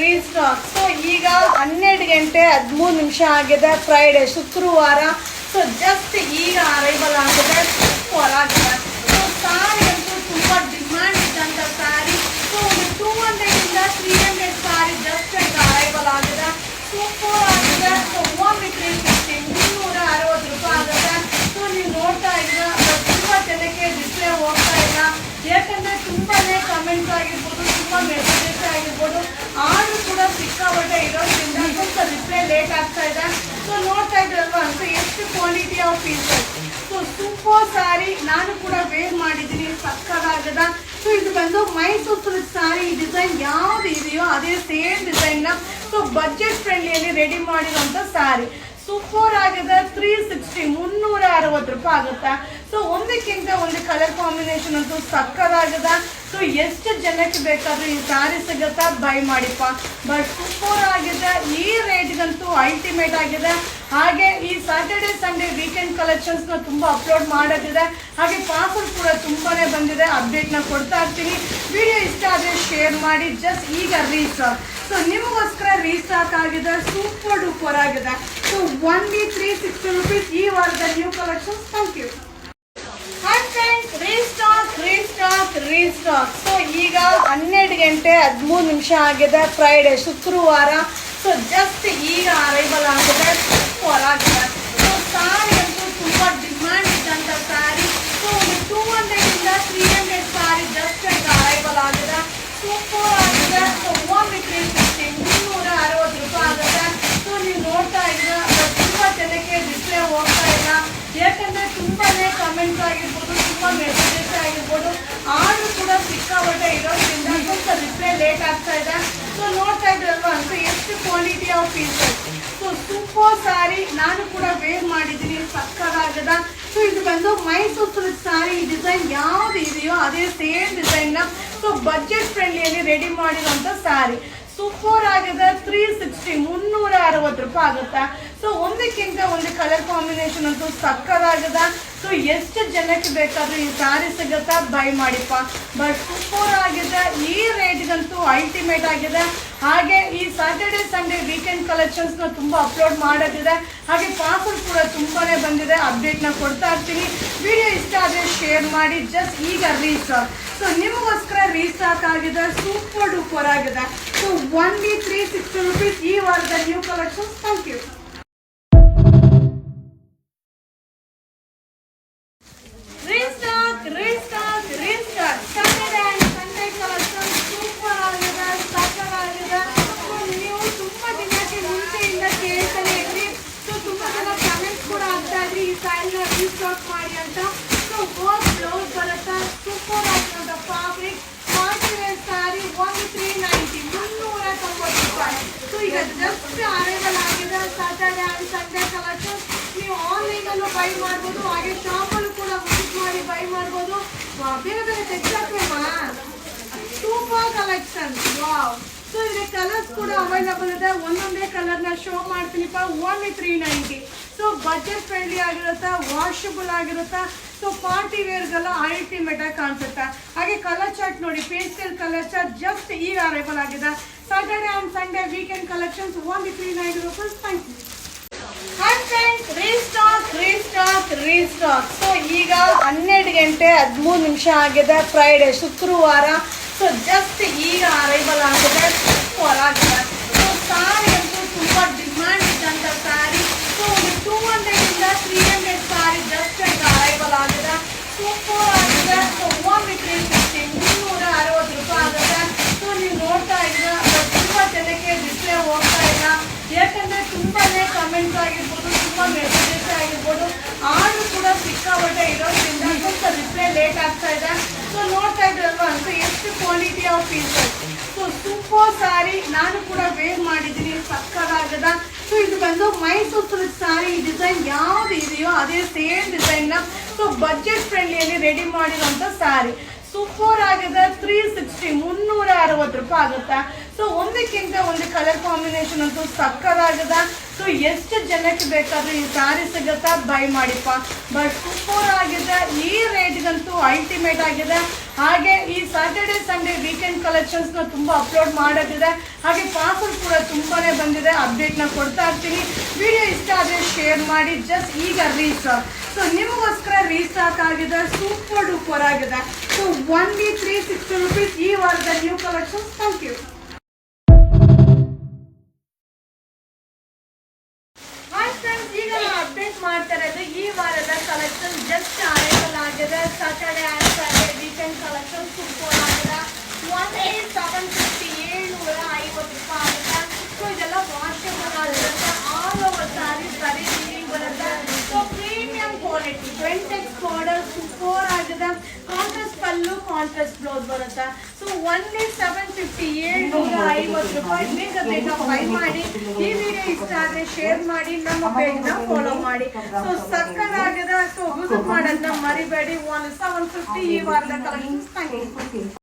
Restock. So ಈಗ 12 ಗಂಟೆ 13 ನಿಮಿಷ ಆಗಿದೆ, ಫ್ರೈಡೆ ಶುಕ್ರವಾರ. ಸೊ ಜಸ್ಟ್ ಈಗ ಅರೈವಲ್ ಆಗಿದೆ, ಸೂಪರ್ ಆಗಿದೆ. ಸೊ ಸಾರಿ ಅಂತೂ ತುಂಬ ಡಿಮ್ಯಾಂಡ್ ಇದ್ದಂಥ ಸ್ಯಾರಿ. ಸೊ ಒಂದು 200 ಇಂದ 300 ಸ್ಯಾರಿ ಜಸ್ಟ್ ಈಗ ಅರೈವಲ್ ಆಗಿದೆ, ಸೂಪರ್ ಆಗಿದೆ. ಸೊ 360 360 ರೂಪಾಯಿ ಆಗುತ್ತೆ. ಸೊ ನೀವು ನೋಡ್ತಾ ಇದ್ದೀರಾ, ತುಂಬ ಜನಕ್ಕೆ ಡಿಸ್ಪ್ಲೇ ಹೋಗ್ತಾ ಇಲ್ಲ, ಯಾಕಂದರೆ ತುಂಬಾ ಕಮೆಂಟ್ಸ್ ಆಗಿರ್ಬೋದು, ತುಂಬ ಮೆಸೇಜಸ್ ಆಗಿರ್ಬೋದು, ಆರ್ಡರ್ ಕೂಡ ಸಿಕ್ಕಾಪಟ್ಟೆ ಇರೋದ್ರಿಂದ ಸ್ವಲ್ಪ ರಿಪ್ಲೈ ಲೇಟ್ ಆಗ್ತಾ ಇದೆ. ಸೊ ನೋಡ್ತಾ ಇದ್ರಲ್ವಾ, ಸೊ ಎಷ್ಟು quality of pieces. So super sari, ನಾನು ಕೂಡ ವೇರ್ ಮಾಡಿದ್ದೀನಿ, ಸಕ್ಕತ್ತಾಗದ. ಸೊ ಇದು ಬಂದು ಮೈಸೂರು ಸಿಲ್ಕ್ ಸ್ಯಾರಿ. ಡಿಸೈನ್ ಯಾವ್ದು ಇದೆಯೋ ಅದೇ ಸೇಮ್ ಡಿಸೈನ್ನ ಸೊ ಬಜೆಟ್ ಫ್ರೆಂಡ್ಲಿಯಲ್ಲಿ ರೆಡಿ ಮಾಡಿರುವಂಥ ಸ್ಯಾರಿ. ಸೂಪರ್ ಆಗಿದೆ, 360 360 ರೂಪಾಯಿ ಆಗುತ್ತೆ. ಸೊ ಒಂದಕ್ಕಿಂತ ಒಂದು ಕಲರ್ ಕಾಂಬಿನೇಷನ್ ಅಂತೂ ಸಕ್ಕದಾಗಿದೆ. ಸೊ ಎಷ್ಟು ಜನಕ್ಕೆ ಬೇಕಾದ್ರೂ ಈ ಸ್ಯಾರಿ ಸಿಗುತ್ತಾ, ಬೈ ಮಾಡಿಪ್ಪ. ಬಟ್ ಸೂಪರ್ ಆಗಿದೆ, ಈ ರೇಟ್ಗಂತೂ ಅಲ್ಟಿಮೇಟ್ ಆಗಿದೆ. ಹಾಗೆ ಈ ಸ್ಯಾಟರ್ಡೆ ಸಂಡೇ ವೀಕೆಂಡ್ ಕಲೆಕ್ಷನ್ಸ್ನ ತುಂಬ ಅಪ್ಲೋಡ್ ಮಾಡೋದಿದೆ. ಹಾಗೆ ಪಾರ್ಸಲ್ ಕೂಡ ತುಂಬಾನೇ ಬಂದಿದೆ, ಅಪ್ಡೇಟ್ನ ಕೊಡ್ತಾ ಇರ್ತೀನಿ. ವಿಡಿಯೋ ಇಷ್ಟ ಆದರೆ ಶೇರ್ ಮಾಡಿ. ಜಸ್ಟ್ ಈಗ ರೀಸ್ಟಾಕ್. ಸೊ ನಿಮಗೋಸ್ಕರ ರೀಸ್ಟಾಕ್ ಆಗಿದೆ, ಸೂಪರ್ ಡೂಪರ್ ಆಗಿದೆ. ಸೊ ಒನ್ಲಿ 360 rupees ಈ ವಾರದ new collections. Thank you. Hi friends, restock. So ಈಗ 12 ಗಂಟೆ 13 ನಿಮಿಷ ಆಗಿದೆ, ಫ್ರೈಡೆ ಶುಕ್ರವಾರ. ಸೊ ಜಸ್ಟ್ ಈಗ ಅರೈವಲ್ ಆಗಿದೆ, ಸೂಪರ್ ಆಗಿದೆ. ಸೊ ಸಾರಿ ಅಂತೂ ತುಂಬ ಡಿಮ್ಯಾಂಡ್ ಇದ್ದಂಥ ಸ್ಯಾರಿ. ಸೊ ಒಂದು 200 ಇಂದ 300 ಸ್ಯಾರಿ ಜಸ್ಟ್ ಈಗ ಅರೈವಲ್ ಆಗಿದೆ, ಸೂಪರ್ ಆಗಿದೆ. ಸೊ 360 360 ರೂಪಾಯಿ ಆಗುತ್ತೆ. ಸೊ ನೀವು ನೋಡ್ತಾ ಇದ್ದೀರಾ, ತುಂಬ ಜನಕ್ಕೆ ಡಿಸ್ಪ್ಲೇ ಹೋಗ್ತಾ ಇಲ್ಲ, ಯಾಕಂದರೆ ತುಂಬಾ ಕಮೆಂಟ್ಸ್ ಆಗಿರ್ಬೋದು, ತುಂಬ ಮೆಸೇಜಸ್ ಆಗಿರ್ಬೋದು, ಆರ್ಡರ್ ಕೂಡ ಸಿಕ್ಕಾಪಟ್ಟೆ ಇರೋದ್ರಿಂದ ಸ್ವಲ್ಪ ರಿಪ್ಲೈ ಲೇಟ್ ಆಗ್ತಾ ಇದೆ. ಸೊ ನೋಡ್ತಾ ಇದ್ರಲ್ವಾ, ಸೊ ಎಷ್ಟು quality of pieces. So super sari, ನಾನು ಕೂಡ ವೇರ್ ಮಾಡಿದ್ದೀನಿ, ಸಕ್ಕತ್ತಾಗದ. ಸೊ ಇದು ಬಂದು ಮೈಸೂರು ಸಿಲ್ಕ್ ಸ್ಯಾರಿ. ಡಿಸೈನ್ ಯಾವ್ದು ಇದೆಯೋ ಅದೇ ಸೇಮ್ ಡಿಸೈನ್ನ ಸೊ ಬಜೆಟ್ ಫ್ರೆಂಡ್ಲಿಯಲ್ಲಿ ರೆಡಿ ಮಾಡಿರುವಂಥ ಸ್ಯಾರಿ. ಸೂಪರ್ ಆಗಿದೆ, 360 360 ರೂಪಾಯಿ ಆಗುತ್ತೆ. ಸೊ ಒಂದಕ್ಕಿಂತ ಒಂದು ಕಲರ್ ಕಾಂಬಿನೇಷನ್ ಅಂತೂ ಸಕ್ಕದಾಗಿದೆ. ಸೊ ಎಷ್ಟು ಜನಕ್ಕೆ ಬೇಕಾದ್ರೂ ಈ ಸ್ಯಾರಿ ಸಿಗುತ್ತಾ, ಬೈ ಮಾಡಿಪ್ಪ. ಬಟ್ ಸೂಪರ್ ಆಗಿದೆ, ಈ ರೇಟ್ಗಂತೂ ಅಲ್ಟಿಮೇಟ್ ಆಗಿದೆ. ಹಾಗೆ ಈ ಸ್ಯಾಟರ್ಡೆ ಸಂಡೇ ವೀಕೆಂಡ್ ಕಲೆಕ್ಷನ್ಸ್ನ ತುಂಬ ಅಪ್ಲೋಡ್ ಮಾಡೋದಿದೆ. ಹಾಗೆ ಪಾರ್ಸಲ್ ಕೂಡ ತುಂಬಾನೇ ಬಂದಿದೆ, ಅಪ್ಡೇಟ್ನ ಕೊಡ್ತಾ ಇರ್ತೀನಿ. ವಿಡಿಯೋ ಇಷ್ಟ ಆದರೆ ಶೇರ್ ಮಾಡಿ. ಜಸ್ಟ್ ಈಗ ರೀಸ್ಟಾಕ್. ಸೊ ನಿಮಗೋಸ್ಕರ ರೀಸ್ಟಾಕ್ ಆಗಿದೆ, ಸೂಪರ್ ಡೂಪರ್ ಆಗಿದೆ. ಸೊ ಒನ್ಲಿ 360 rupees ಈ ವಾರದ new collections. Thank you. Restock Saturday and Sunday collection super ಆಗಿದೆ, ಸಕ್ಕತ್ತಾಗಿದೆ. ನೀವು ತುಂಬ ದಿನಕ್ಕೆ ಮುಂಚೆಯಿಂದ ಕೇಳ್ತಾನೆ ಇದ್ರಿ. ಸೊ ತುಂಬ ಜನ ಕಮೆಂಟ್ಸ್ ಕೂಡ ಆಗ್ತಾ ಇದ್ರಿ, ಈ ಸ್ಯಾರಿನ ರೀಸ್ಟಾಕ್ ಮಾಡಿ ಅಂತ. ಸೊ ವರ್ಕ್ ಬ್ಲೌಸ್ ಬರುತ್ತೆ, ಸೂಪರ್ ಆಗಿರೋದ ಫ್ಯಾಬ್ರಿಕ್. ಪಾರ್ಟಿ ವೇರ್ ಸ್ಯಾರಿ 390 390 ರೂಪಾಯಿ. ಸೊ ಈಗ ಜಸ್ಟ್ ಅರೈವಲ್ ಆಗಿದೆ, ಸ್ಯಾಟರ್ಡೆ ಆ್ಯಂಡ್ ಸಂಡೇ ಕಲೆಕ್ಷನ್. ನೀವು ಆನ್ಲೈನಲ್ಲೂ ಬೈ ಮಾಡ್ಬೋದು, ಹಾಗೆ ಶಾಪಲ್ಲೂ ಕೂಡ ವಿಸಿಟ್ ಮಾಡಿ ಬೈ ಮಾಡ್ಬೋದು. ಬೇರೆ ಬೇರೆ ತೆಗ್ದಾಕ್ಬೇಕಲ್ಲ, ಸೂಪರ್ ಕಲೆಕ್ಷನ್. ವಾವ್. ಸೊ ಇಲ್ಲಿ ಕಲರ್ಸ್ ಕೂಡ ಅವೈಲಬಲ್ ಇದೆ, ಒಂದೊಂದೇ ಕಲರ್ನ ಶೋ ಮಾಡ್ತೀನಿಪ್ಪ. 390. ಸೊ ಬಜೆಟ್ ಫ್ರೆಂಡ್ಲಿ ಆಗಿರುತ್ತಾ, ವಾಷಬಲ್ ಆಗಿರುತ್ತಾ. ಸೊ ಪಾರ್ಟಿ ವೇರ್ಗೆಲ್ಲ ಅಲ್ಟಿಮೇಟ್ ಆಗಿ ಕಾಣಿಸುತ್ತೆ. ಹಾಗೆ ಕಲರ್ ಚಾರ್ಟ್ ನೋಡಿ, ಪೇಸ್ಟಲ್ ಕಲರ್ ಚಾರ್ಟ್ ಜಸ್ಟ್ ಈಗ ಅರೈವಲ್ ಆಗಿದೆ. Saturday and Sunday weekend collections 390 rupees. Thank you. Hi friends, restock. So ಈಗ 12 ಗಂಟೆ 13 ನಿಮಿಷ ಆಗಿದೆ, ಫ್ರೈಡೆ ಶುಕ್ರವಾರ. ಸೊ ಜಸ್ಟ್ ಈಗ ಅರೈವಲ್ ಆಗಿದೆ, ಸೂಪರ್ ಆಗಿದೆ. ಸೊ ಸಾರಿ ಅಂತೂ ತುಂಬ ಡಿಮ್ಯಾಂಡ್ ಇದ್ದಂಥ ಸ್ಯಾರಿ. ಸೊ ಒಂದು 200 ಇಂದ 300 ಸ್ಯಾರಿ ಜಸ್ಟ್ ಈಗ ಅರೈವಲ್ ಆಗಿದೆ, ಸೂಪರ್ ಆಗಿದೆ. ಸೊ 360 360 ರೂಪಾಯಿ ಆಗುತ್ತೆ. ಸೊ ನೀವು ನೋಡ್ತಾ ಇದ್ದೀರಾ, ತುಂಬ ಜನಕ್ಕೆ ಡಿಸ್ಪ್ಲೇ ಹೋಗ್ತಾ ಇಲ್ಲ, ಯಾಕಂದರೆ ತುಂಬಾ ಕಮೆಂಟ್ಸ್ ಆಗಿರ್ಬೋದು, ತುಂಬ ಮೆಸೇಜಸ್ ಆಗಿರ್ಬೋದು, ಆರ್ಡರ್ ಕೂಡ ಸಿಕ್ಕಾಪಟ್ಟೆ ಇರೋದ್ರಿಂದ ಸ್ವಲ್ಪ ರಿಪ್ಲೈ ಲೇಟ್ ಆಗ್ತಾ ಇದೆ. ಸೊ ನೋಡ್ತಾ ಇದ್ರಲ್ವಾ, ಸೊ ಎಷ್ಟು quality of pieces. So super sari, ನಾನು ಕೂಡ ವೇರ್ ಮಾಡಿದ್ದೀನಿ, ಸಕ್ಕತ್ತಾಗದ. ಸೊ ಇದು ಬಂದು ಮೈಸೂರು ಸಿಲ್ಕ್ ಸ್ಯಾರಿ. ಡಿಸೈನ್ ಯಾವ್ದು ಇದೆಯೋ ಅದೇ ಸೇಮ್ ಡಿಸೈನ್ನ ಸೊ ಬಜೆಟ್ ಫ್ರೆಂಡ್ಲಿಯಲ್ಲಿ ರೆಡಿ ಮಾಡಿರುವಂಥ ಸ್ಯಾರಿ. ಸೂಪರ್ ಆಗಿದೆ, 360 360 ರೂಪಾಯಿ ಆಗುತ್ತೆ. ಸೊ ಒಂದಕ್ಕಿಂತ ಒಂದು ಕಲರ್ ಕಾಂಬಿನೇಷನ್ ಅಂತೂ ಸಕ್ಕತ್ತಾಗಿದೆ. ಸೊ ಎಷ್ಟು ಜನಕ್ಕೆ ಬೇಕಾದ್ರೂ ಈ ಸ್ಯಾರಿ ಸಿಗುತ್ತಾ, ಬೈ ಮಾಡಿಪ್ಪ. ಬಟ್ ಸೂಪರ್ ಆಗಿದೆ, ಈ ರೇಟ್ಗಂತೂ ಅಲ್ಟಿಮೇಟ್ ಆಗಿದೆ. ಹಾಗೆ ಈ ಸ್ಯಾಟರ್ಡೆ ಸಂಡೇ ವೀಕೆಂಡ್ ಕಲೆಕ್ಷನ್ಸ್ ನ ತುಂಬಾ ಅಪ್ಲೋಡ್ ಮಾಡೋದಿದೆ. ಹಾಗೆ ಪಾರ್ಸಲ್ ಕೂಡ ತುಂಬಾನೇ ಬಂದಿದೆ, ಅಪ್ಡೇಟ್ ನ ಕೊಡ್ತಾ ಇರ್ತೀನಿ. ವಿಡಿಯೋ ಇಷ್ಟ ಆದ್ರೆ ಶೇರ್ ಮಾಡಿ. ಜಸ್ಟ್ ಈಗ ರೀಸ್ಟಾಕ್, ಸೊ ನಿಮಗೋಸ್ಕರ ರೀಸ್ಟಾಕ್ ಆಗಿದೆ, ಸೂಪರ್ ಡೂಪರ್ ಆಗಿದೆ. ಸೊ ಒನ್ಲಿ 360 rupees ಈ ವಾರದ ನ್ಯೂ ಕಲೆಕ್ಷನ್ಸ್. Thank you. ಈಗ ಅಪ್ಡೇಟ್ ಮಾಡ್ತಾ ಇರೋದು ಈ ವಾರದ ಕಲೆಕ್ಷನ್ ಜಸ್ಟ್ ಅರೈವಲ್ ಆಗಿದೆ. Saturday and Sunday weekend collection super ಆಗಿದೆ. 1750 750 ರೂಪಾಯಿ ಆಗುತ್ತೆ. ಸೊ ಇದೆಲ್ಲ ವಾಷಬಲ್ ಆಗಿರುತ್ತೆ. ಆಲ್ ಓವರ್ ಸ್ಯಾರಿ ಸರಿ ಫೀಲಿಂಗ್ ಬರುತ್ತೆ. ಸೊ ಪ್ರೀಮಿಯಂ ಕ್ವಾಲಿಟಿ ಟ್ವೆಂಟೆಕ್ಸ್ ಬಾರ್ಡರ್ ಸೂಪರ್ ಆಗಿದೆ. ಕಾಂಟ್ರಾಸ್ಟ್ ಪಲ್ಲು ಕಾಂಟ್ರಾಸ್ಟ್ ಬ್ಲೌಸ್ ಬರುತ್ತೆ. ಸೊ ಒನ್ಲಿ 750 750 ರೂಪಾಯಿ. ಬೇಗ ಬೈ ಮಾಡಿ. ಈ ವಿಡಿಯೋ ಇಷ್ಟ ಆದ್ರೆ ಶೇರ್ ಮಾಡಿ, ನಮ್ಮ ಪೇಜ್ ನ ಫಾಲೋ ಮಾಡಿ. ಸೊ ಸಕ್ಕತ್ತಾಗಿದೆ. ಸೊ ವಿಸಿಟ್ ಮಾಡೋದನ್ನ ಮರಿಬೇಡಿ. 1750 ಈ ವಾರದ ಕಲೆಕ್ಷನ್ಸ್. Thank you.